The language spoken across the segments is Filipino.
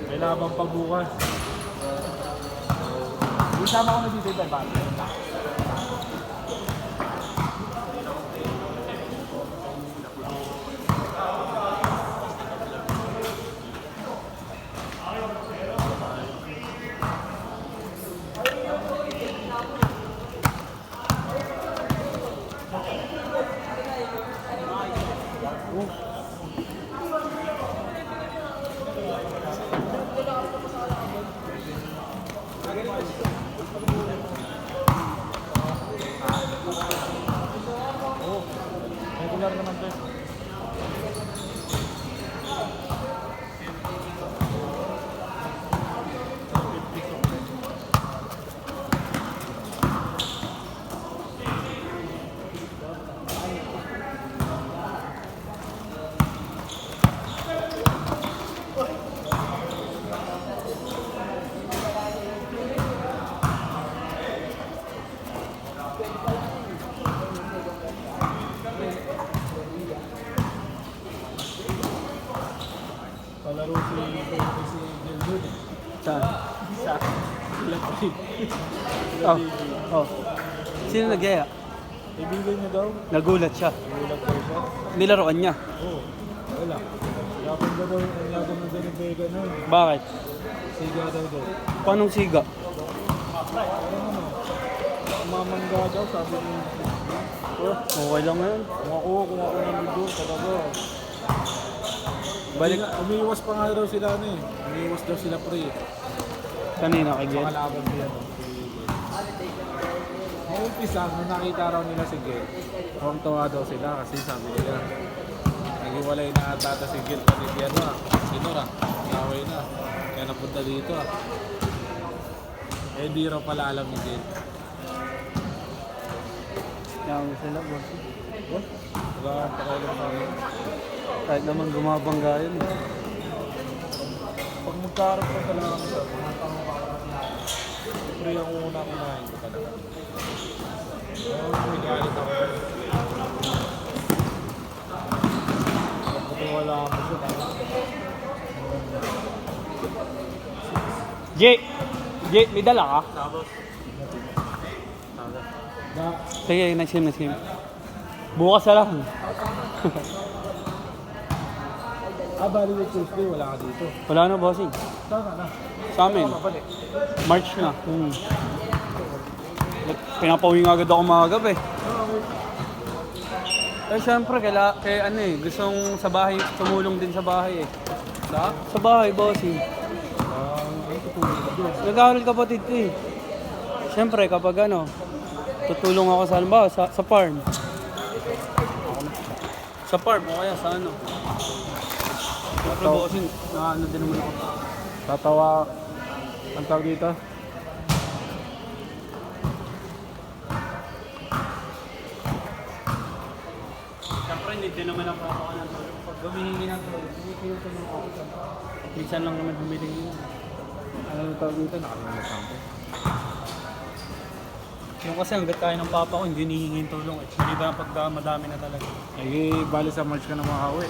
May laban pa bukas. Isama ko na dito yung bata. Regular naman to. Palaro si Gilbert. Saan? Sa electric. Oh. Oh. Sino nagyaya? Ibigay niya daw. Nagulat siya. Nagulat daw siya. Nilaroan niya. Oo. Wala. Yapon daw daw yung anyagam ng Danny Vega nun. Bakit? Siga daw daw. Paanong siga? Parang ano, mamangga daw sabi niya. Oh, okay lang yan. Kung ako ng video, talaga. Balik. Umiiwas pa nga daw sila ano eh. Umiiwas daw sila pre. Kanina kay Gel. Makalaban nila. Nung umpisa, nung nakita raw nila si Gil, tuwang-tuwa daw sila kasi sabi nila, naghiwalay na ata si Gil pati si ano ah. Sino ra? Naway na. Kaya napunta dito ah. Eh di raw pala alam ni Gil. Yaman sila, boss. Oh? Wala kang pakialam sa akin. Kahit naman gumabangga yun. Pag magkaroon ko talaga kami sa pumatang ko pre ang una kumain ko talaga. May galit ako. Kapag wala ako siya. Jay! Jay, may dala ka? Tapos? Sige, nasim. Bukas na lang. Bali with Tuesday, wala ka dito. Wala na, bossing. Saan ka na? Sa amin. Mabalik. March na. Pinapauwi nga agad ako magagap eh. Eh, syempre, gustong sa bahay, tumulong din sa bahay eh. Sa bahay, bossing. Ay, tutulong ka doon. Nag-aaral kapatid ko eh. Siyempre, kapag tutulong ako sa halimbawa, sa farm. Sa farm o kaya sa ano. Siyempre, bossing, ano din naman ako. Tatawa. Ang tawag dito? Siyempre, hindi din naman ako ng tulong. Pag humihingi ng tulong, tinutulong ako. Minsan lang naman humihingi. Ano ang tawag dito? Nakalimutan ko. Yung kasi hanggat kaya ng papa ko, hindi hinihingi tulong eh. Hindi ba pag madami na talaga. Ay, bali sa March ka na makauwi.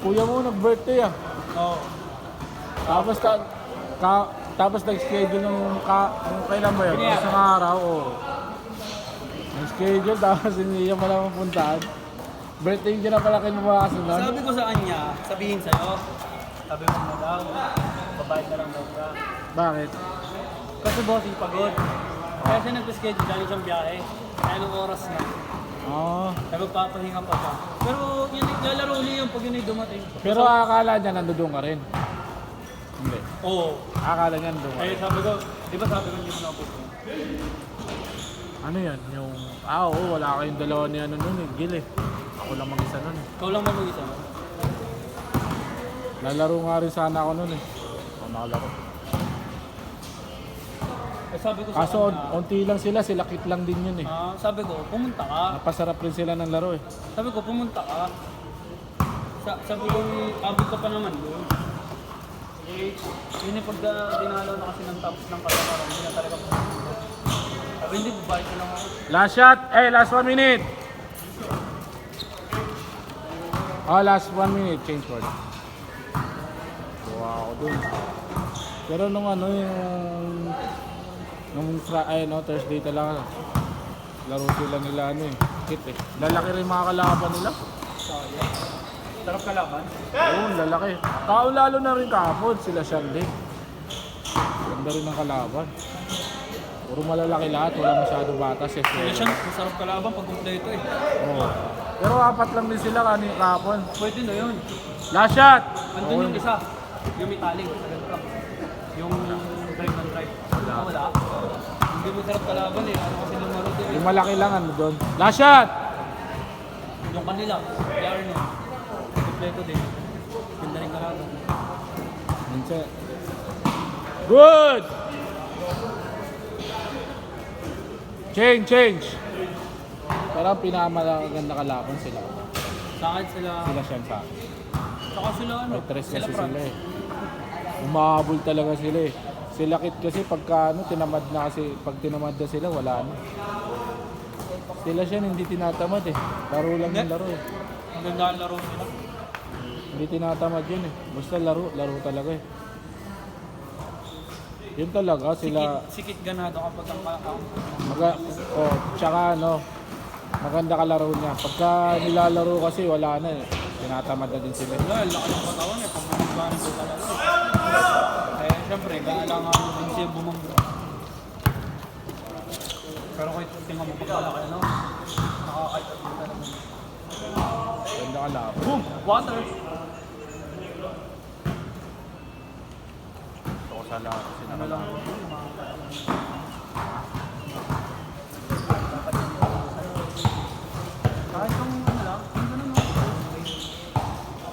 kuya mo nag-birthday ah. Oo. Tapos tapos nag-schedule nung kailan ba yun? Kanya. Isang araw, oo. Nag-schedule, tapos hindi niya pala mapuntahan. Birthday niya na pala kinumasunod. Sabi ko sa kanya, sabihin sa'yo. Sabi mo na daw, babayad na lang daw ka. Bakit? Kasi bossing pagod. Kaya siya nag-schedule lang siyang biyahe. Kaya anong oras na. Oo. Kaya magpapahinga pa siya. Pero yun, lalaro niya yun pag yun ay dumating. Pero akala niya nandoon ka rin. Hindi. Oo. Akala niya nandoon ka Kaya rin. sabi ko, di ba sabi ko hindi mo napupunta? Ano yan? Yung, oo, wala kayong dalawa ni ano nun eh. Gil eh. Ako lang mag-isa nun eh. Ikaw lang ba mag-isa? Lalaro nga rin sana ako nun eh. Ako nakalaro. Eh sabi ko sa Kaso kanya, unti lang sila kit lang din yun eh. sabi ko, pumunta ka. Napasarap rin sila ng laro eh. Sabi ko, pumunta ka. Sabi ko, abot ka pa naman doon. Eh, yun yung pag dinalaw na kasi ng tapos ng kasama, hindi na talaga pumunta. Sabi, hindi, babayad ka lang ako. Last shot! Last 1 minute! Oh, last 1 minute. Change word. Kuha ako dun. Pero nung ano yung... Thursday talaga. Laro sila nila ano eh. Hit eh. Lalaki rin mga kalaban nila. Sayang. Sarap kalaban. Oo, lalaki. Lalo na rin kahapon sila Shandy. Ganda rin ang kalaban. Puro malalaki lahat, wala masyado batas eh. Kaya siya, masarap kalaban pag kumpleto eh. Oo. Pero apat lang din sila kahapon. Pwede na yun. Last shot! Andun yung isa. Yung metallic. Yung drive and drive. Wala. Hindi mo sarap kalaban eh. Ano kasi lumaro din eh. Yung malaki lang ano doon. Last shot! Yung kanila. Kaya ano. Kompleto din. Ganda rin kalaban. Minsan. Good! Change! Parang pinakamaganda kalaban sila. Sa akin sila. Sila siyang sa akin. Saka sila ano. May tres kasi Franz. sila eh. Umahabol talaga sila eh. Sila kit kasi pagka ano, tinamad na kasi, pag tinamad na sila, wala na. Sila siya hindi tinatamad eh. Laro lang yung laro eh. Ang ganda ang laro nila. Hindi tinatamad yun eh. Basta laro talaga eh. Yun talaga sila, Sikit ganado kapag ang tsaka ano, maganda kalaro niya. Pagka nilalaro kasi wala na eh. Tinatamad na din sila. wala, laki ng katawan eh. Pag bumagbahan ko talaga. Eh, syempre, kailangan mo din siya bumangga. Pero kahit tingnan mo pagkalaki, ano, nakakait mo talaga. Ganda kalaro. Boom! Water! Ito ko sa lahat kasi Ano lang, kahit yung ano lang, ano naman.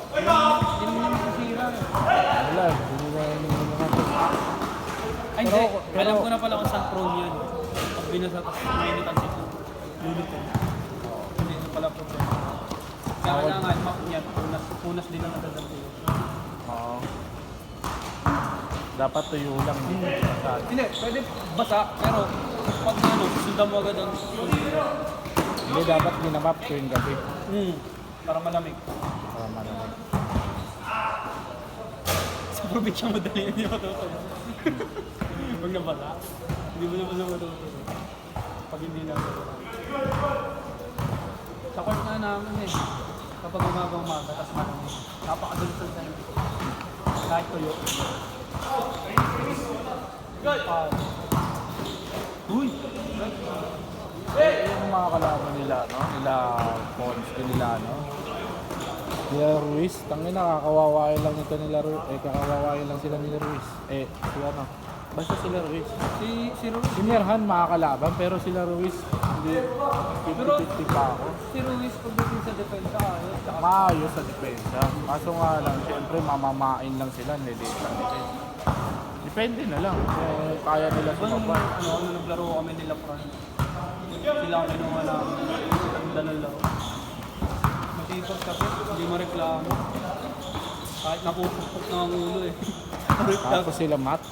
Hindi naman masisira eh. wala. Hindi na naman. Ay, hindi. Pero- Alam ko na pala kung saan prone yan. Pag binasa tapos mainitan si Lulot ko. Hindi na pala problema. Kaya kailangan map niya, punas din ang nadadalhin. Oo. Dapat tuyo lang. Hindi masyado. Hindi, pwede basa, pero pag ano, sundan mo agad ang Hindi dapat minamap tuwing gabi. para malamig. Para malamig. Sa probinsya madali hindi matutunan. Pag nabasa, hindi mo naman matutunan. Pag hindi na sa court na namin eh, kapag umagang-umaga, tapos malamig. Napakadunsal sa inyo. Kahit tuyo. Uy! Yung mga kalaban nila, no? Nila Pons, nila, no? Nila Ruiz, tangin nakakawawain lang ito nila Ruiz. Kakawawain lang sila nila Ruiz. Sila no? Basta sila Ruiz. Si Ruiz. Si Mirhan makakalaban, pero sila Ruiz, hindi 50-50 pa ako. Si Ruiz pagdating sa depensa ayos. Tsaka Maayos sa depensa. Kaso nga lang, siyempre mamamain lang sila, nililate lang nila. Depende na lang kung kaya nila sumabay. ano, naglaro kami nila Franz. Sila ang kinuha namin. Ang dalang laro. Matipag kasi, hindi mareklamo. Kahit napupukpok na ang ulo eh. Tapos sila Matt,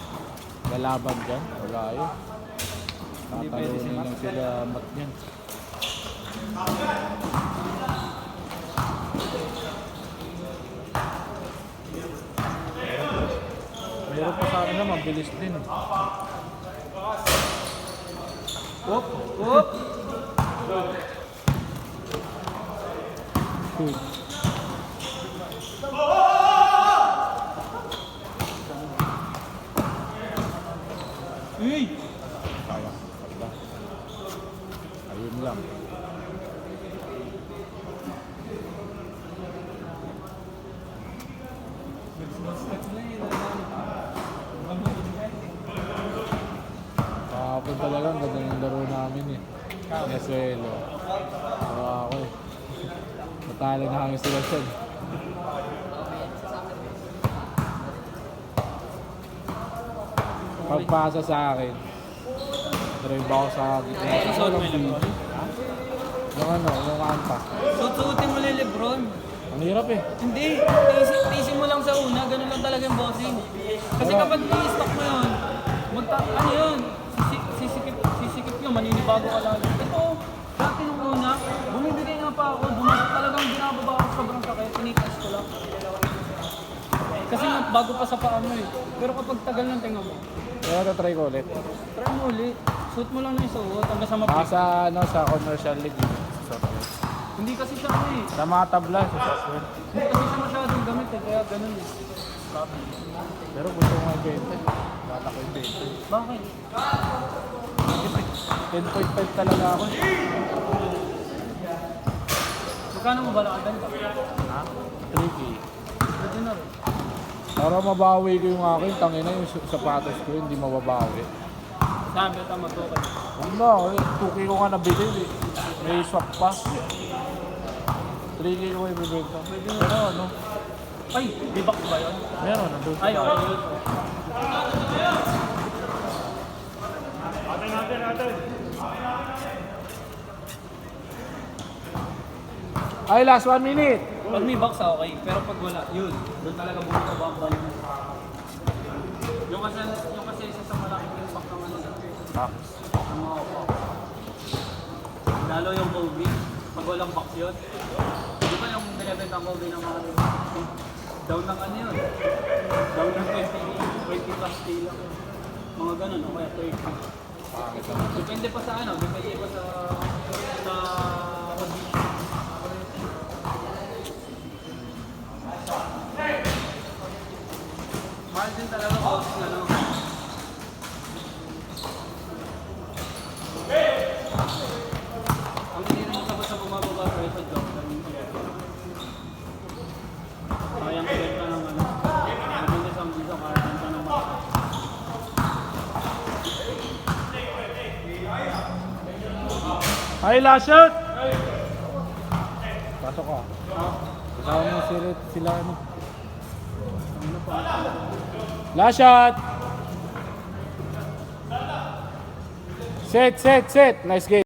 lalaban dyan, wala yun. Hindi pwede si Tatalunin Matt. lang sila Matt yan. pa sa akin na mabilis din. Whoop! Whoop! Good. Uy! Kaya. Pagda. Ayun lang. Kahapon talaga, ang ganda ng laro namin eh. Nesuelo. Tawa ako eh. Natalo na kami sila dyan. Pagpasa sa akin, drive ako sa gitna. Susuot mo yung Lebron? Yung ano, yung kanta. Susuotin mo yung Lebron. Ang hirap eh. Hindi, tiisin mo lang sa una, ganun lang talaga yung bossing. Kasi kapag i-stock mo yun, ano yun, sisikip yun, maninibago ka lalo. Ito, dati nung una, bumibigay nga pa ako, talagang binababa ako sobrang sakit, tinitas ko lang. Kasi nga, bago pa sa paa mo eh. Pero kapag tagal ng tinga mo, Kaya try ko ulit. try mo ulit. Suot mo lang na yung suot, hanggang sa Baka mapit. sa, ano, sa commercial league. Sa software. Hindi kasi siya ano eh. Sa mga tabla sa software. Hindi kasi siya masyadong gamit eh, kaya ganun eh. Pero gusto ko nga i-benta. Bata ko i-benta. Bakit? 10.5 talaga ako. Magkano mo balakadan ka? Ha? 3K. Pwede na rin. Para mabawi ko yung akin, tangina yung sapatos ko, hindi mababawi. Sabi, tama to kayo. Wala, 2K ko nga nabili. Eh. May swap pa. 3K ko ibibenta. Pero ano, Ay, di box ba yun? meron, nandun sa Ay, bahay. okay. Ay, last 1 minute! Pag may box, okay. Pero pag wala, yun. Doon talaga bumababa yun. Yung kasi isa sa malaking impact ng ano. Ah, Ang mga opo. Lalo yung Kobe. Pag walang box yun. Di ba yung binibenta ang Kobe ng mga down ng ano yun? Down ng 20 plus K lang. Mga ganun, o kaya 30. pangit naman. Depende pa sa ano, depende pa sa condition. Mahal din talaga boss, ano. Ang hindi rin sabot sa bumababa sa ito, Jordan. Sayang ibenta ng ano. Maganda sa mga kaya benta ng mga. Ay, last shot! Pasok ka. Kasama mo sila ano. Last shot! Set! Nice game.